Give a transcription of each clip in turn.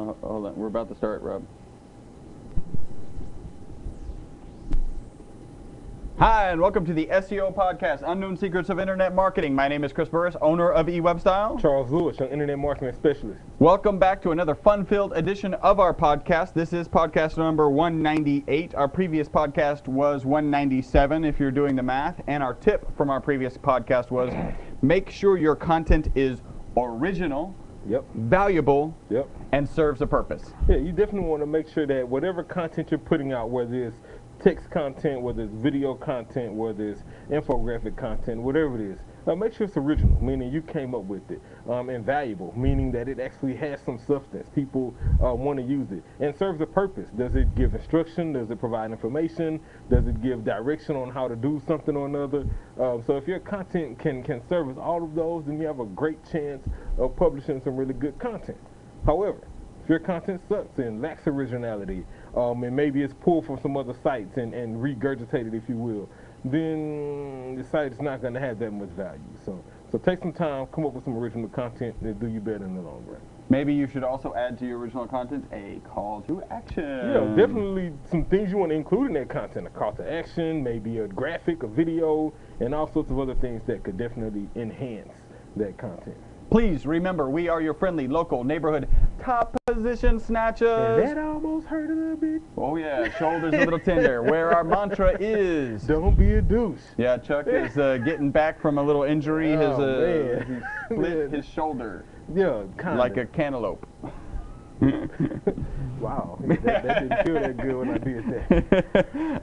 Hold on. We're about to start, Rob. Hi, and welcome to the SEO podcast, Unknown Secrets of Internet Marketing. My name is Chris Burris, owner of eWebStyle. Charles Lewis, your Internet Marketing Specialist. Welcome back to another fun-filled edition of our podcast. This is podcast number 198. Our previous podcast was 197, if you're doing the math. And our tip from our previous podcast was make sure your content is original, valuable, and serves a purpose. Yeah, you definitely want to make sure that whatever content you're putting out, whether it's text content, whether it's video content, whether it's infographic content, whatever it is, make sure it's original, meaning you came up with it, and valuable, meaning that it actually has some substance. People want to use it and serves a purpose. Does it give instruction? Does it provide information? Does it give direction on how to do something or another? So if your content can service all of those, then you have a great chance of publishing some really good content. However, if your content sucks and lacks originality, and maybe it's pulled from some other sites and regurgitated, if you will, then the site is not going to have that much value. So take some time, come up with some original content that do you better in the long run. Maybe you should also add to your original content a call to action. Yeah, definitely some things you want to include in that content. A call to action, maybe a graphic, a video, and all sorts of other things that could definitely enhance that content. Please remember, we are your friendly, local, neighborhood top position snatchers. And that almost hurt a little bit. Oh yeah, shoulders a little tender. Where our mantra is, don't be a douche. Yeah, Chuck is getting back from a little injury. Oh, He split his shoulder. Yeah, kind of. Like a cantaloupe. Wow, that didn't feel that good when I did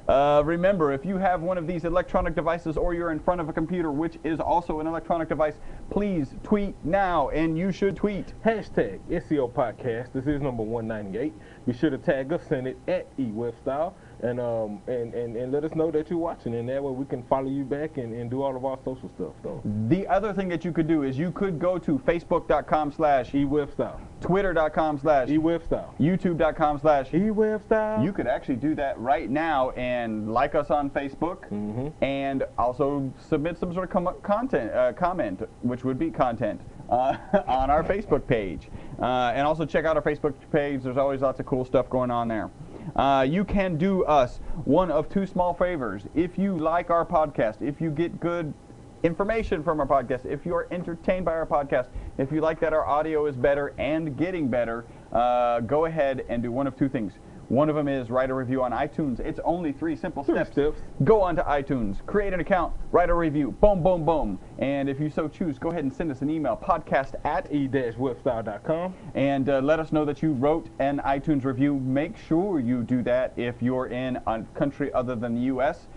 that. Remember, if you have one of these electronic devices or you're in front of a computer, which is also an electronic device, please tweet now, and you should tweet. Hashtag SEO Podcast. This is number 198. Be sure to tag us, send it at eWebStyle, and let us know that you're watching, and that way we can follow you back and do all of our social stuff. So the other thing that you could do is you could go to facebook.com/eWebStyle, twitter.com/eWebStyle, youtube.com/eWebStyle. You could actually do that right now and like us on Facebook, and also submit some sort of comment, which would be content on our Facebook page. And also check out our Facebook page. There's always lots of cool stuff going on there. You can do us one of two small favors. If you like our podcast, if you get good information from our podcast, if you are entertained by our podcast, if you like that our audio is better and getting better, go ahead and do one of two things. One of them is write a review on iTunes. It's only 3 simple steps. Go onto iTunes, create an account, write a review, boom, boom, boom. And if you so choose, go ahead and send us an email, podcast@e-webstyle.com. And let us know that you wrote an iTunes review. Make sure you do that if you're in a country other than the U.S.,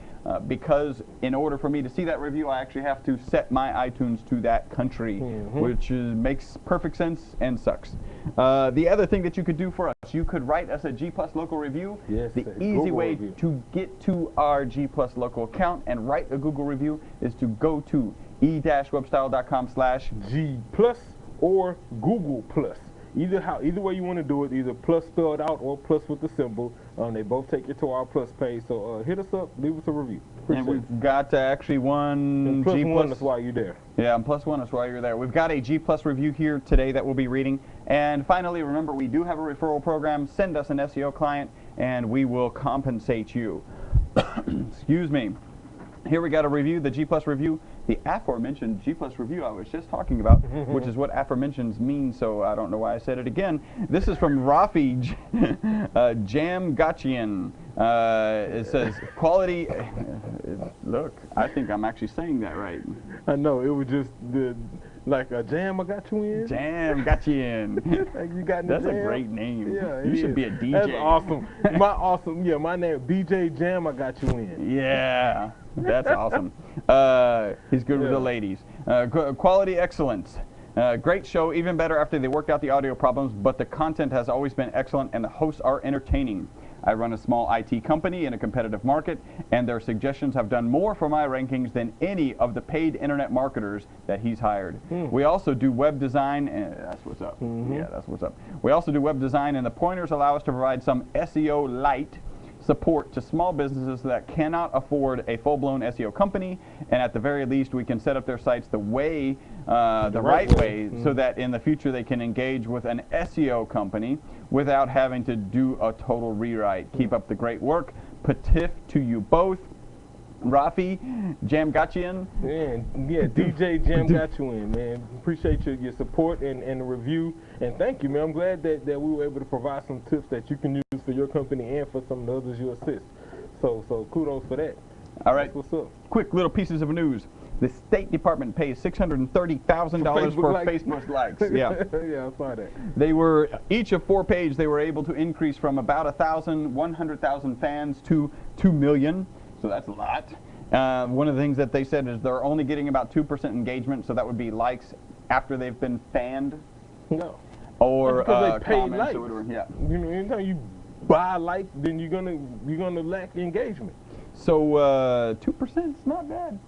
because in order for me to see that review, I actually have to set my iTunes to that country, which makes perfect sense and sucks. The other thing that you could do for us, you could write us a G Plus Local review. Yes, the easy way to get to our G Plus Local account and write a Google review is to go to e-webstyle.com/G Plus or Google Plus. Either way you want to do it, either plus spelled out or plus with the symbol. They both take you to our plus page. So hit us up, leave us a review. And we've got actually one plus G one. That's why you're there. Yeah, and plus one is why you're there. We've got a G Plus review here today that we'll be reading. And finally, remember, we do have a referral program. Send us an SEO client, and we will compensate you. Excuse me. Here we got a review, the G Plus review, the aforementioned G Plus review I was just talking about, which is what aforementions mean, so I don't know why I said it again. This is from Rafi Jamgachian. It says, quality, look, I think I'm actually saying that right. I know, it was just like a jam I got you in. Jam got you in. Like you got in That's the jam. a great name. Yeah, you should be a DJ. That's awesome. My name DJ Jam I got you in. Yeah, that's awesome. He's good with the ladies. Quality excellence. Great show, even better after they worked out the audio problems, but the content has always been excellent and the hosts are entertaining. I run a small IT company in a competitive market, and their suggestions have done more for my rankings than any of the paid internet marketers that he's hired. We also do web design, and that's what's up. Yeah, that's what's up. We also do web design, and the pointers allow us to provide some SEO light support to small businesses that cannot afford a full-blown SEO company, and at the very least we can set up their sites the right way so that in the future they can engage with an SEO company without having to do a total rewrite. Keep up the great work. Patif to you both. Rafi Jamgachian. Man, yeah, DJ Jamgachian, man. Appreciate your support and the review. And thank you, man. I'm glad that we were able to provide some tips that you can use for your company and for some of the others you assist. So kudos for that. All right. That's what's up. Quick little pieces of news. The State Department pays $630,000 for Facebook likes. Yeah. Yeah, I saw that. They were, each of 4 pages, they were able to increase from about 100,000 fans to 2 million. So that's a lot. One of the things that they said is they're only getting about 2% engagement, so that would be likes after they've been fanned. No. Or because they pay comments likes. or whatever. Yeah. You know, anytime you buy a like, then you're gonna lack engagement. So 2% is not bad.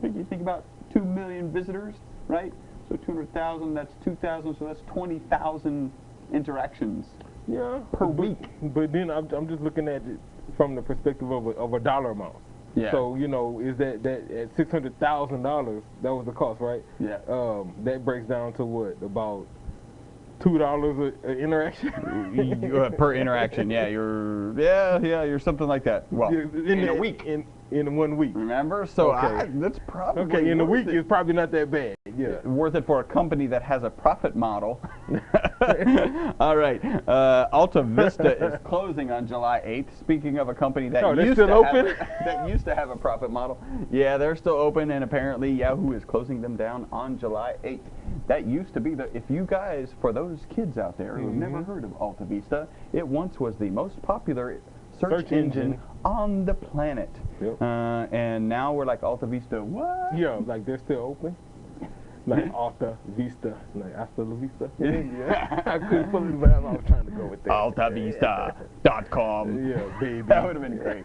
You think about 2 million visitors, right? So 200,000, that's 2,000, so that's 20,000 interactions. Yeah. Per week. But then I'm just looking at it from the perspective of a dollar amount. Yeah. So, you know, is that at $600,000, that was the cost, right? Yeah. That breaks down to what, about $2 an interaction? Per interaction, yeah, you're something like that. Well, in a week. In 1 week. Remember? So okay. that's probably okay. In a week, it. it's probably not that bad. Yeah. Worth it for a company that has a profit model. All right. Alta Vista is closing on July 8th. Speaking of a company that used to have a profit model, yeah, they're still open, and apparently Yahoo is closing them down on July 8th. That used to be if you guys, for those kids out there who've never heard of Alta Vista, it once was the most popular search engine on the planet. Yep. And now we're like Alta Vista, what? Yeah, like they're still open. Like Alta Vista, like Hasta la Vista. Yeah. I couldn't put it, but I was trying to go with that. AltaVista.com. Yeah, baby. That would have been great.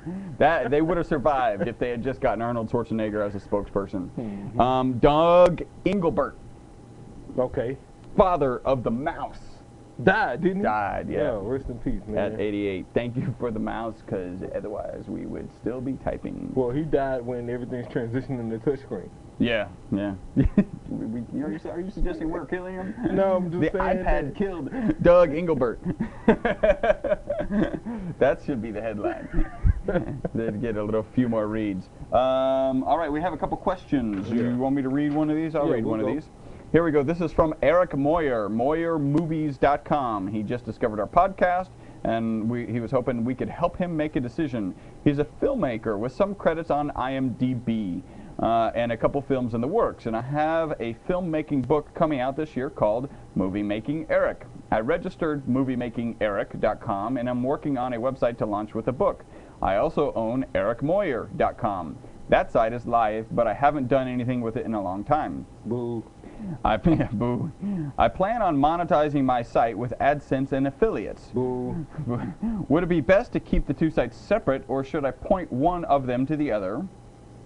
They would have survived if they had just gotten Arnold Schwarzenegger as a spokesperson. Doug Engelbert. Okay. Father of the mouse. Died, didn't he? Died, yeah. Yeah, rest in peace, man. At 88. Thank you for the mouse, because otherwise we would still be typing. Well, he died when everything's transitioning to touchscreen. Yeah. Are you suggesting we're killing him? No, I'm just the saying iPad killed Doug Engelbert. That should be the headline. They'd get a few more reads. All right, we have a couple questions. Yeah. You want me to read one of these? I'll read one of go. these. Here we go. This is from Eric Moyer, MoyerMovies.com. He just discovered our podcast, and he was hoping we could help him make a decision. He's a filmmaker with some credits on IMDb and a couple films in the works. And I have a filmmaking book coming out this year called Movie Making Eric. I registered MovieMakingEric.com, and I'm working on a website to launch with the book. I also own EricMoyer.com. That site is live, but I haven't done anything with it in a long time. Boo. I plan on monetizing my site with AdSense and affiliates. Boo. Would it be best to keep the two sites separate, or should I point one of them to the other?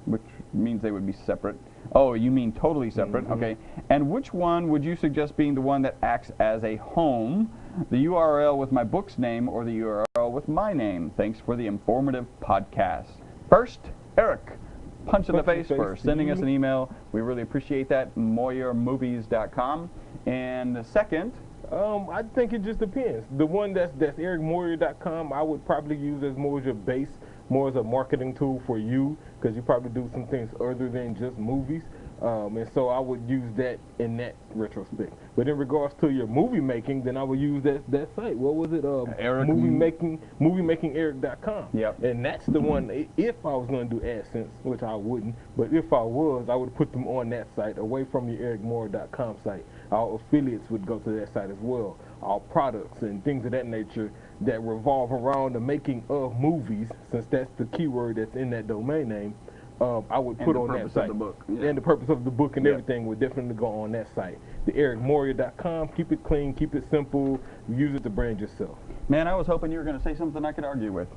Which means they would be separate. Oh, you mean totally separate? Okay. And which one would you suggest being the one that acts as a home? The URL with my book's name or the URL with my name? Thanks for the informative podcast. First, Eric. Punch in the face for sending us an email. We really appreciate that. MoyerMovies.com. And second, I think it just depends. The one that's EricMoyer.com, I would probably use as more as your base, more as a marketing tool for you, because you probably do some things other than just movies. And so I would use that in that retrospect. But in regards to your movie making, then I would use that site. What was it? MovieMakingEric.com. Yep. And that's the one, if I was going to do AdSense, which I wouldn't, but if I was, I would put them on that site, away from your EricMoyer.com site. Our affiliates would go to that site as well. Our products and things of that nature that revolve around the making of movies, since that's the keyword that's in that domain name, I would put on that site. And the purpose of the book. Yeah. And the purpose of the book and everything would definitely go on that site. The EricMoyer.com, keep it clean, keep it simple, use it to brand yourself. Man, I was hoping you were going to say something I could argue with.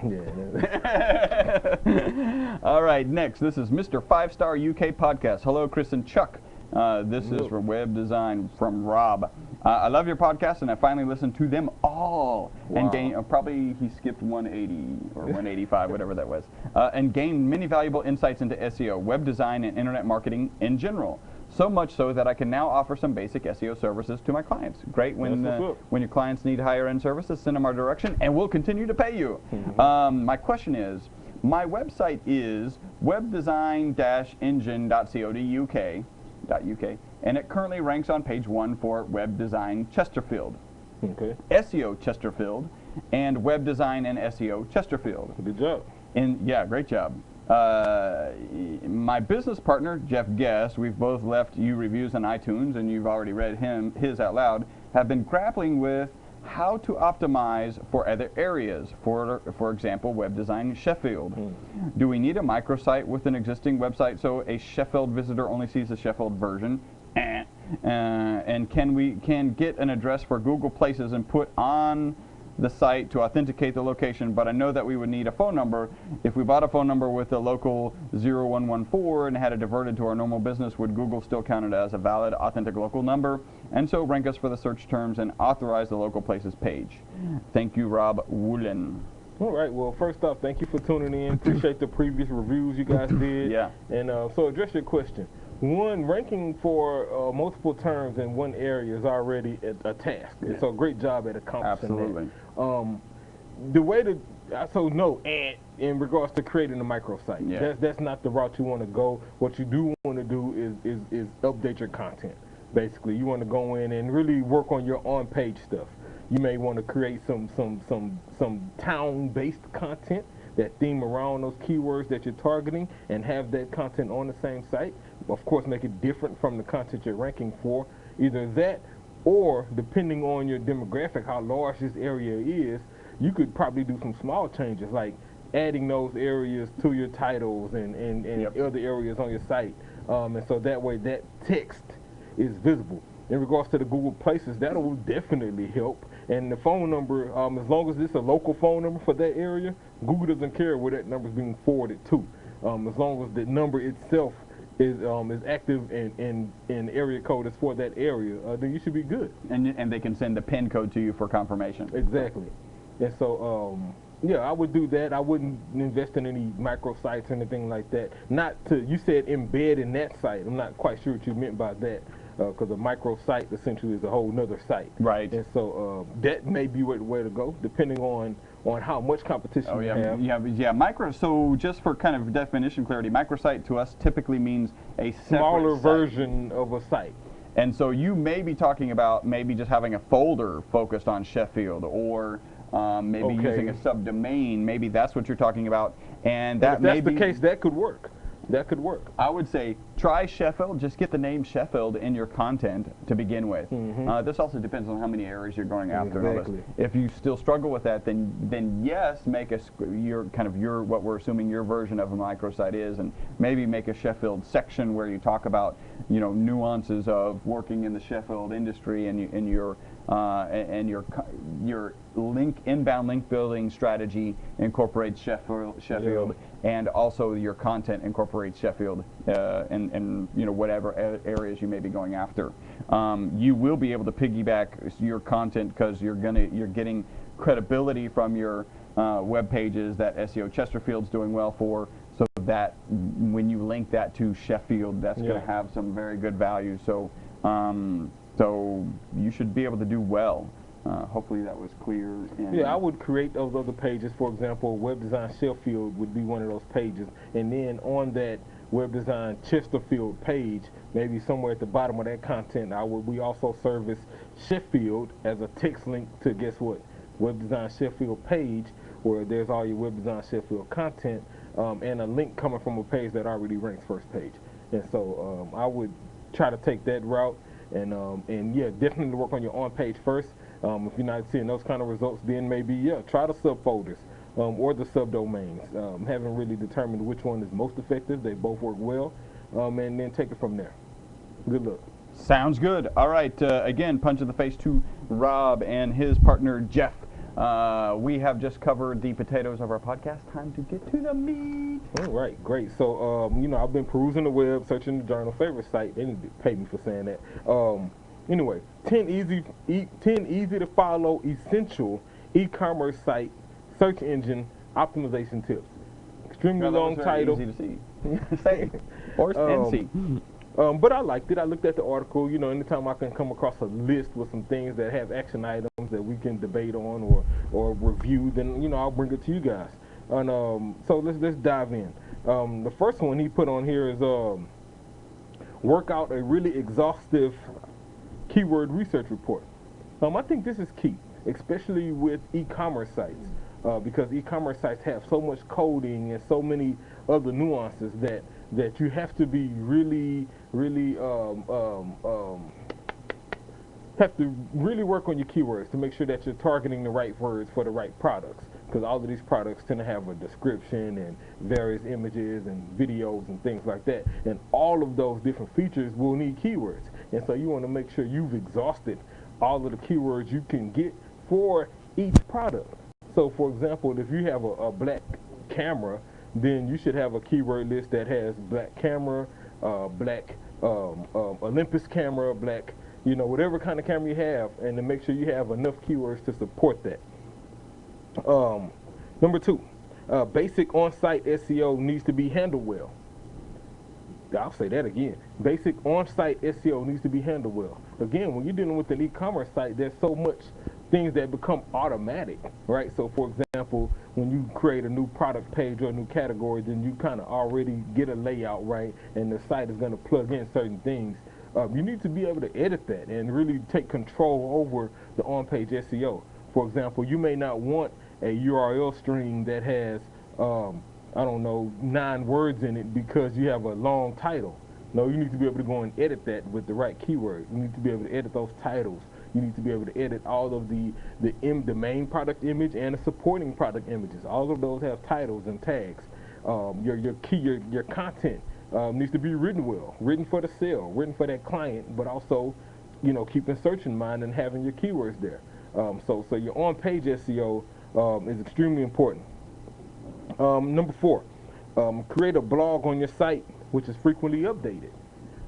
Yeah. All right, next, this is Mr. 5-Star UK Podcast. Hello, Chris and Chuck. This is for web design from Rob. I love your podcast, and I finally listened to them all. Wow. And gained, probably he skipped 180 or 185, whatever that was, and gained many valuable insights into SEO, web design, and internet marketing in general. So much so that I can now offer some basic SEO services to my clients. Great when your clients need higher end services, send them our direction, and we'll continue to pay you. My question is, my website is webdesign-engine.co.uk, and it currently ranks on page 1 for Web Design Chesterfield, SEO Chesterfield, and Web Design and SEO Chesterfield. Good job. Yeah, great job. My business partner, Jeff Guest, we've both left you reviews on iTunes, and you've already read his out loud, have been grappling with how to optimize for other areas, for example, Web Design Sheffield. Do we need a microsite with an existing website so a Sheffield visitor only sees the Sheffield version? And can get an address for Google Places and put on the site to authenticate the location, but I know that we would need a phone number. If we bought a phone number with a local 0114 and had it diverted to our normal business, would Google still count it as a valid, authentic local number, and so rank us for the search terms and authorize the local places page? Thank you, Rob Woolen. All right, well, first off, thank you for tuning in. Appreciate the previous reviews you guys did. Yeah. And so address your question. One, ranking for multiple terms in one area is already a task. And so great job at accomplishing Absolutely. that. The way to, and in regards to creating a microsite, that's not the route you want to go. What you do want to do is update your content. Basically, you want to go in and really work on your on-page stuff. You may want to create some town-based content that theme around those keywords that you're targeting and have that content on the same site. Of course, make it different from the content you're ranking for. Either that, or depending on your demographic, how large this area is, you could probably do some small changes like adding those areas to your titles and other areas on your site. And so that way that text is visible. In regards to the Google Places, that will definitely help. And the phone number, as long as it's a local phone number for that area, Google doesn't care where that number is being forwarded to. As long as the number itself is active and area code is for that area, then you should be good. And they can send the PIN code to you for confirmation. Exactly. And so, yeah, I would do that. I wouldn't invest in any microsites or anything like that. Not to, you said embed in that site. I'm not quite sure what you meant by that. Because a microsite essentially is a whole nother site. Right. And so that may be the way to go, depending on how much competition you have. Yeah. So just for kind of definition clarity, microsite to us typically means a smaller site. version of a site. And so you may be talking about maybe just having a folder focused on Sheffield, or maybe using a subdomain. Maybe that's what you're talking about. And that if that's the case, that could work. That could work. I would say try Sheffield. Just get the name Sheffield in your content to begin with. This also depends on how many areas you're going after. Exactly. If you still struggle with that, then yes, make what we're assuming your version of a microsite is, and maybe make a Sheffield section where you talk about nuances of working in the Sheffield industry and your inbound link building strategy incorporates Sheffield, and also your content incorporates Sheffield, and whatever areas you may be going after. You will be able to piggyback your content because you're getting credibility from your web pages that SEO Chesterfield's doing well for. So that when you link that to Sheffield, that's going to have some very good value. So you should be able to do well. Hopefully that was clear. Yeah, I would create those other pages. For example, Web Design Sheffield would be one of those pages. And then on that Web Design Chesterfield page, maybe somewhere at the bottom of that content, we also service Sheffield as a text link to, guess what, Web Design Sheffield page, where there's all your Web Design Sheffield content, and a link coming from a page that already ranks first page. And so I would try to take that route. And yeah, definitely work on your on-page first. If you're not seeing those kind of results, then maybe, try the subfolders or the subdomains. Haven't really determined which one is most effective. They both work well. And then take it from there. Good luck. Sounds good. All right. Again, punch in the face to Rob and his partner, Jeff. We have just covered the potatoes of our podcast. Time to get to the meat. All right, great. So, you know, I've been perusing the web, searching the journal favorite site. They need to pay me for saying that. Anyway, 10 easy to follow essential e-commerce site search engine optimization tips. Extremely long title. Easy to see. Say or see. But I liked it. I looked at the article. You know, anytime I can come across a list with some things that have action items that we can debate on or review, then, you know, I'll bring it to you guys. And so let's dive in. The first one he put on here is work out a really exhaustive keyword research report. I think this is key, especially with e-commerce sites, because e-commerce sites have so much coding and so many other nuances that you have to be really have to really work on your keywords to make sure that you're targeting the right words for the right products, because all of these products tend to have a description and various images and videos and things like that, and all of those different features will need keywords, and so you want to make sure you've exhausted all of the keywords you can get for each product. So for example, if you have a black camera, then you should have a keyword list that has black camera, black Olympus camera, black, you know, whatever kind of camera you have, and to make sure you have enough keywords to support that. Number 2, basic on-site SEO needs to be handled well. I'll say that again. Basic on-site SEO needs to be handled well. Again, when you're dealing with an e-commerce site, there's so much things that become automatic, right? So for example, when you create a new product page or a new category, then you kind of already get a layout, right? And the site is going to plug in certain things. You need to be able to edit that and really take control over the on-page SEO. For example, you may not want a URL string that has, I don't know, 9 words in it because you have a long title. No, you need to be able to go and edit that with the right keyword. You need to be able to edit those titles. You need to be able to edit all of the main product image and the supporting product images. All of those have titles and tags. Your content needs to be written well, written for the sale, written for that client, but also, you know, keeping search in mind and having your keywords there. So your on-page SEO is extremely important. Number 4, create a blog on your site which is frequently updated.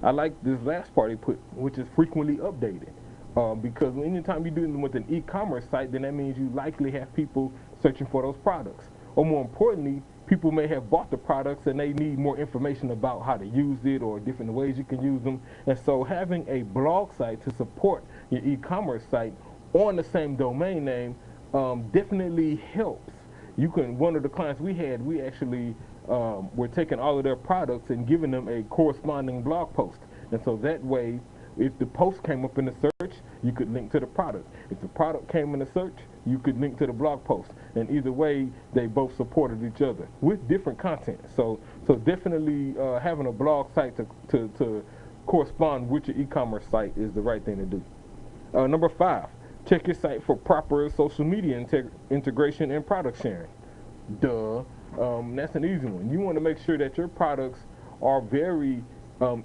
I like this last part he put, which is frequently updated. Because anytime you're dealing with an e-commerce site, then that means you likely have people searching for those products. Or more importantly, people may have bought the products and they need more information about how to use it or different ways you can use them. And so having a blog site to support your e-commerce site on the same domain name definitely helps. One of the clients we had, we actually were taking all of their products and giving them a corresponding blog post. And so that way, if the post came up in the search, you could link to the product. If the product came in the search, you could link to the blog post. And either way, they both supported each other with different content. So definitely having a blog site to correspond with your e-commerce site is the right thing to do. Number 5, check your site for proper social media integration and product sharing. Duh. That's an easy one. You want to make sure that your products are very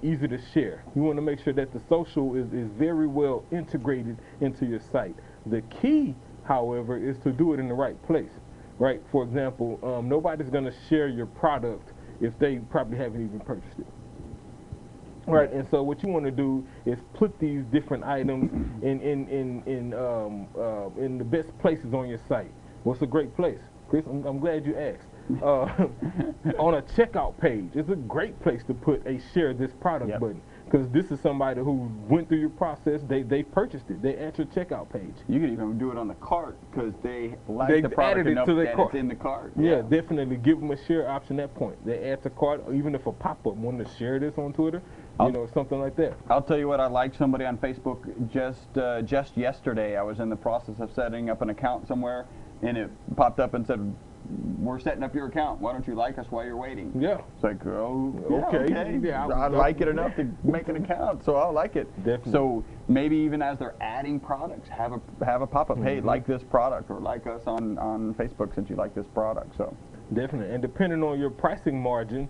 easy to share. You want to make sure that the social is very well integrated into your site. The key, however, is to do it in the right place, right? For example, nobody's going to share your product if they probably haven't even purchased it. Right, and so what you want to do is put these different items in the best places on your site. What's a great place? Chris, I'm glad you asked. On a checkout page, it's a great place to put a share this product button, because this is somebody who went through your process. They purchased it. They at your checkout page. You can even do it on the cart because they like the product enough that it's in the cart. Yeah, definitely give them a share option at that point. They add to cart, or even if a pop-up wanted to share this on Twitter, you know, something like that. I'll tell you what, I liked somebody on Facebook just yesterday. I was in the process of setting up an account somewhere, and it popped up and said, "We're setting up your account. Why don't you like us while you're waiting?" Yeah. It's like, oh, okay. Yeah, I like it enough to make an account, so I'll like it. Definitely. So maybe even as they're adding products, have a pop-up, hey, like this product, or like us on Facebook since you like this product. So definitely. And depending on your pricing margin,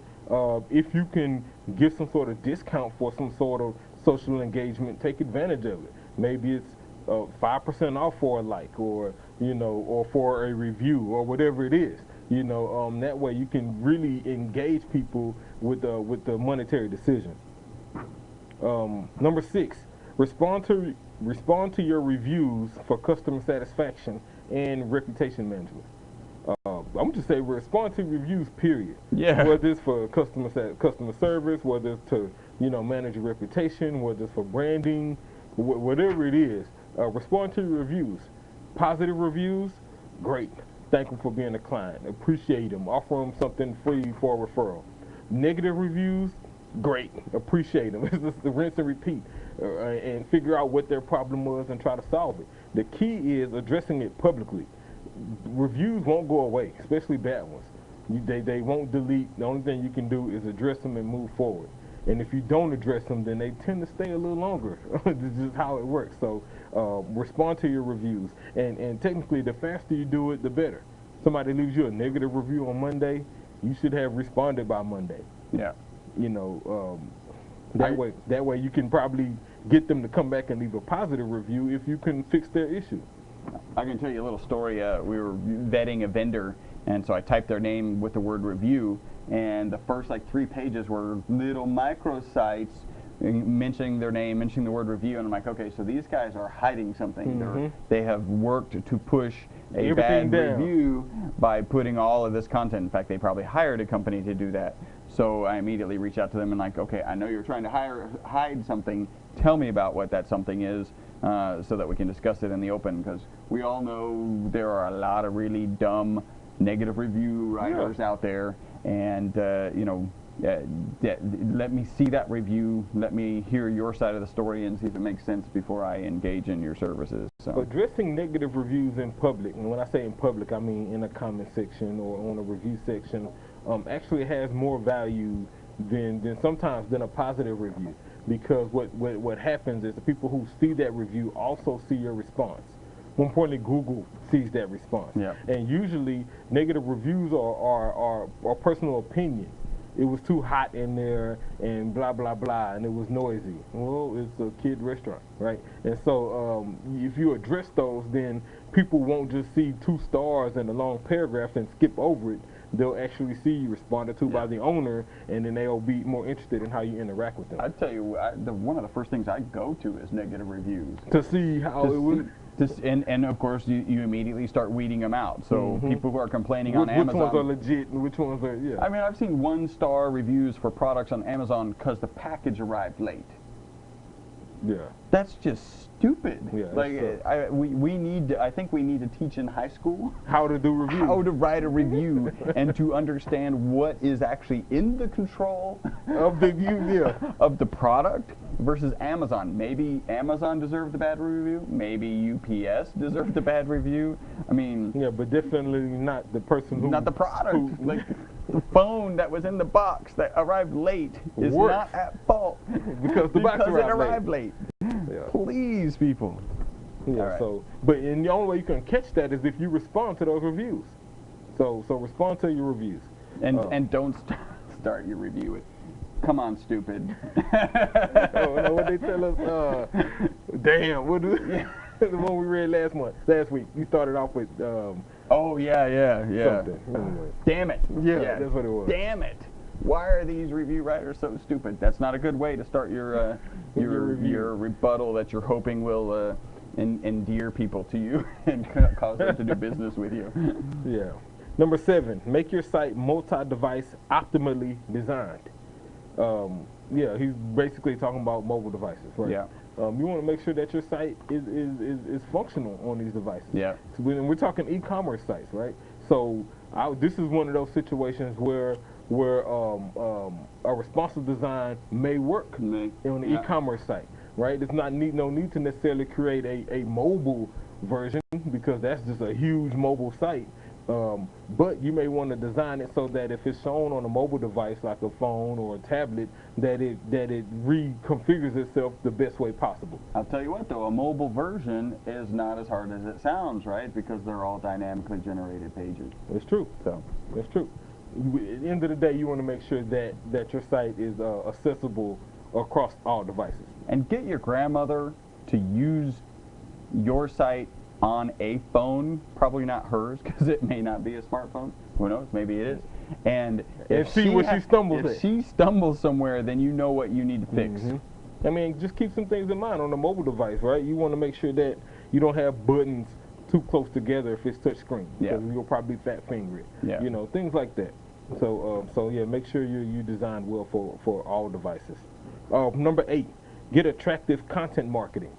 if you can give some sort of discount for some sort of social engagement, take advantage of it. Maybe it's 5% off for a like, or or for a review, or whatever it is. That way you can really engage people with the monetary decision. Number 6, respond to your reviews for customer satisfaction and reputation management. I'm just say respond to reviews, period. Yeah. Whether it's for customer service, whether it's to manage your reputation, whether it's for branding, whatever it is, respond to your reviews. Positive reviews, great. Thank them for being a client. Appreciate them. Offer them something free for a referral. Negative reviews, great. Appreciate them. It's just the rinse and repeat, and figure out what their problem was and try to solve it. The key is addressing it publicly. Reviews won't go away, especially bad ones. They won't delete. The only thing you can do is address them and move forward. And if you don't address them, then they tend to stay a little longer. This is how it works. So respond to your reviews. And technically, the faster you do it, the better. Somebody leaves you a negative review on Monday, you should have responded by Monday. Yeah. That way you can probably get them to come back and leave a positive review if you can fix their issue. I can tell you a little story. We were vetting a vendor, and so I typed their name with the word review, and the first 3 pages were little microsites mentioning their name, mentioning the word review, and I'm like, okay, so these guys are hiding something. Mm-hmm. They have worked to push a Everything bad down. review by putting all of this content. In fact, they probably hired a company to do that. So I immediately reach out to them and okay, I know you're trying to hide something. Tell me about what that something is, so that we can discuss it in the open, because we all know there are a lot of really dumb negative review writers out there, and let me see that review, let me hear your side of the story and see if it makes sense before I engage in your services. So addressing negative reviews in public, and when I say in public, I mean in a comment section or on a review section, actually has more value than sometimes than a positive review, because what happens is the people who see that review also see your response. More importantly, Google sees that response. Yeah. And usually negative reviews are personal opinion. It was too hot in there and blah, blah, blah, and it was noisy. Well, it's a kid restaurant, right? And so if you address those, then people won't just see 2 stars and a long paragraph and skip over it. They'll actually see you responded to by the owner, and then they'll be more interested in how you interact with them. I tell you, one of the first things I go to is negative reviews. To see how it would. And of course, you immediately start weeding them out. So people who are complaining on Amazon. Which ones are legit and which ones are, I mean, I've seen 1-star reviews for products on Amazon because the package arrived late. Yeah. That's just stupid. Yeah, I think we need to teach in high school how to do reviews. How to write a review and to understand what is actually in the control of the of the product versus Amazon. Maybe Amazon deserved a bad review. Maybe UPS deserved a bad review. I mean, yeah, but definitely not the person who. Not the product. Like the phone that was in the box that arrived late is not at fault because the box arrived late. Yeah. Please, people. Yeah. Right. So, but the only way you can catch that is if you respond to those reviews. So respond to your reviews. And don't start your review with, "Come on, stupid." No, what they tell us? Damn. What do? The one we read last week. You started off with. Oh yeah. Anyway. Damn it. Yeah, that's what it was. Damn it. Why are these review writers so stupid? That's not a good way to start your rebuttal that you're hoping will endear people to you and cause them to do business with you. Yeah. Number 7, make your site multi-device optimally designed. He's basically talking about mobile devices, right? Yeah. You want to make sure that your site is functional on these devices. Yeah. So we're talking e-commerce sites, right? So this is one of those situations where a responsive design may work on the e-commerce site, right? There's no need to necessarily create a mobile version, because that's just a huge mobile site. But you may want to design it so that if it's shown on a mobile device like a phone or a tablet, that it reconfigures itself the best way possible. I'll tell you what, though, a mobile version is not as hard as it sounds, right? Because they're all dynamically generated pages. It's true. So it's true. At the end of the day, you want to make sure that your site is accessible across all devices. And get your grandmother to use your site on a phone, probably not hers, because it may not be a smartphone. Who knows? Maybe it is. And if she stumbles somewhere, then you know what you need to fix. I mean, just keep some things in mind on the mobile device, right? You want to make sure that you don't have buttons too close together if it's touch screen, because you'll probably fat finger it. You know, things like that. So yeah, make sure you designed well for all devices. Number 8, get attractive content marketing.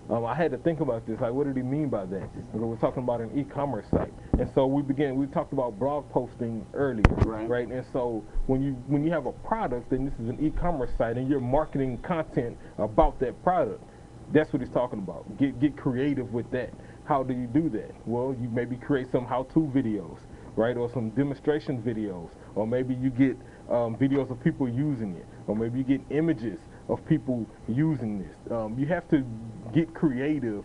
I had to think about this. Like, what did he mean by that? Because we're talking about an e-commerce site, and so we talked about blog posting earlier, right? And so when you have a product, and this is an e-commerce site, and you're marketing content about that product, that's what he's talking about. Get creative with that. How do you do that? Well, you maybe create some how-to videos, right, or some demonstration videos, or maybe you get videos of people using it, or maybe you get images of people using this. You have to get creative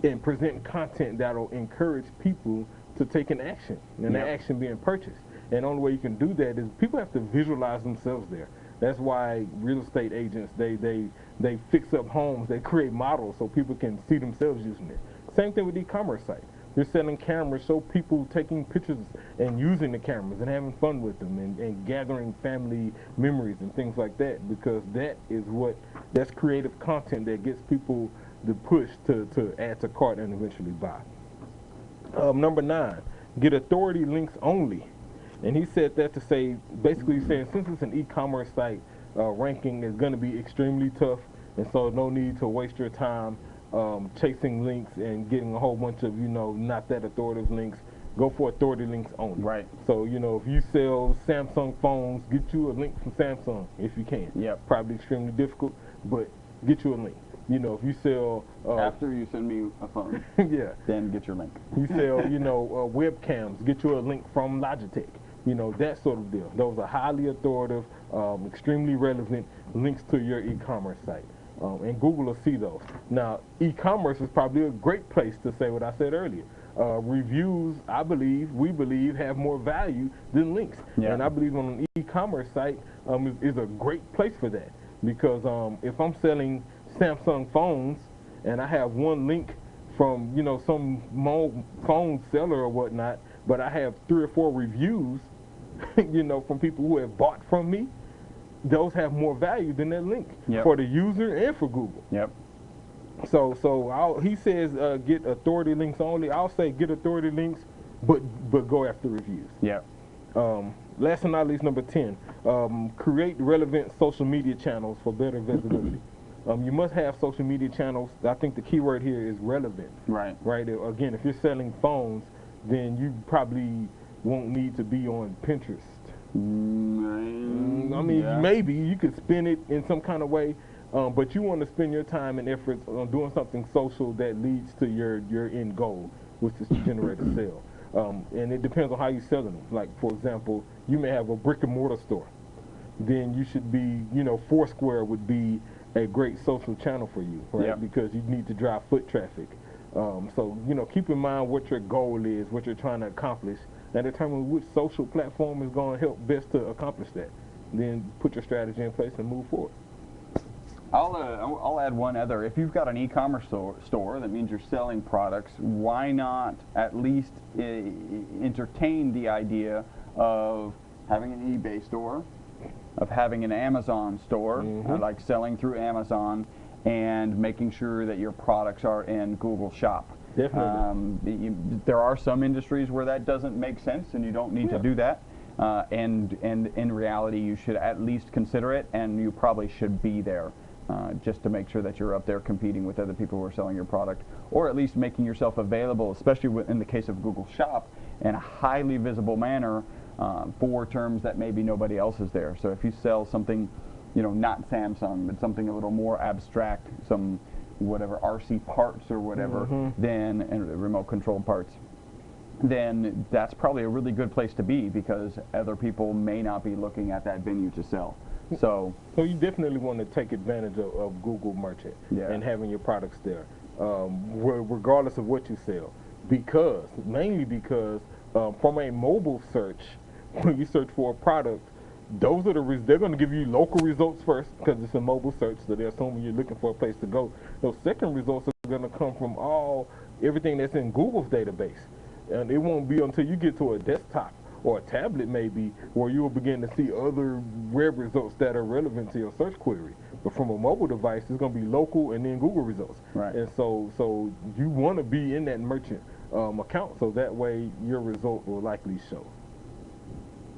and present content that'll encourage people to take an action, and that action being purchased. And the only way you can do that is people have to visualize themselves there. That's why real estate agents, they fix up homes, they create models so people can see themselves using it. Same thing with e-commerce sites. You're selling cameras, so people taking pictures and using the cameras and having fun with them, and gathering family memories and things like that, because that's creative content that gets people the push to add to cart and eventually buy. Number 9, get authority links only. And he said that to say, basically saying, since it's an e-commerce site, ranking is going to be extremely tough, and so no need to waste your time chasing links and getting a whole bunch of, not that authoritative links. Go for authority links only. Right. So, if you sell Samsung phones, get you a link from Samsung if you can. Yep. Probably extremely difficult, but get you a link. If you sell... after you send me a phone, then get your link. You sell, webcams, get you a link from Logitech. That sort of deal. Those are highly authoritative, extremely relevant links to your e-commerce site. And Google will see those. Now, e-commerce is probably a great place to say what I said earlier. Reviews, we believe, have more value than links. And I believe on an e-commerce site is a great place for that. Because if I'm selling Samsung phones and I have one link from, some phone seller or whatnot, but I have 3 or 4 reviews, from people who have bought from me, those have more value than that link for the user and for Google. So he says get authority links only. I'll say get authority links, but go after reviews. Last but not least, number 10, create relevant social media channels for better visibility. You must have social media channels. I think the key word here is relevant. Right. Again, if you're selling phones, then you probably won't need to be on Pinterest. I mean, maybe you could spin it in some kind of way, but you want to spend your time and efforts on doing something social that leads to your end goal, which is to generate a sale. And it depends on how you're selling them. Like, for example, you may have a brick and mortar store. Then you should be, Foursquare would be a great social channel for you, right? Because you need to drive foot traffic. So, keep in mind what your goal is, what you're trying to accomplish, and determine which social platform is going to help best to accomplish that. Then put your strategy in place and move forward. I'll add one other. If you've got an e-commerce store, that means you're selling products, why not at least entertain the idea of having an eBay store, of having an Amazon store, like selling through Amazon, and making sure that your products are in Google Shop. Definitely. There are some industries where that doesn't make sense, and you don't need to do that. And in reality, you should at least consider it, and you probably should be there just to make sure that you're up there competing with other people who are selling your product, or at least making yourself available, especially in the case of Google Shop, in a highly visible manner for terms that maybe nobody else is there. So if you sell something, not Samsung, but something a little more abstract, some whatever RC parts or whatever, then, and remote control parts, then that's probably a really good place to be, because other people may not be looking at that venue to sell. So you definitely want to take advantage of Google Merchant and having your products there, regardless of what you sell, mainly because from a mobile search, when you search for a product, those are they're going to give you local results first, because it's a mobile search, so they're assuming you're looking for a place to go. Those second results are going to come from everything that's in Google's database. And it won't be until you get to a desktop or a tablet maybe where you will begin to see other web results that are relevant to your search query. But from a mobile device, it's going to be local and then Google results. Right. And so you want to be in that merchant account, so that way your result will likely show.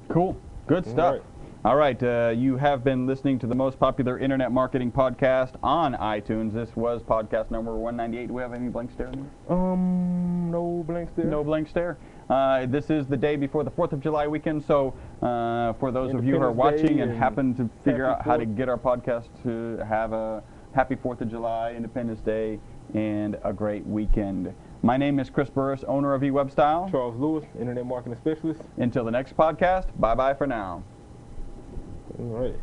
Cool. Good stuff. All right, you have been listening to the most popular internet marketing podcast on iTunes. This was podcast number 198. Do we have any blank stare in there? No blank stare. No blank stare. This is the day before the 4th of July weekend, so for those of you who are watching and happen to figure out how to get our podcast, to have a happy 4th of July, Independence Day, and a great weekend. My name is Chris Burris, owner of eWebStyle. Charles Lewis, internet marketing specialist. Until the next podcast, bye-bye for now. All right.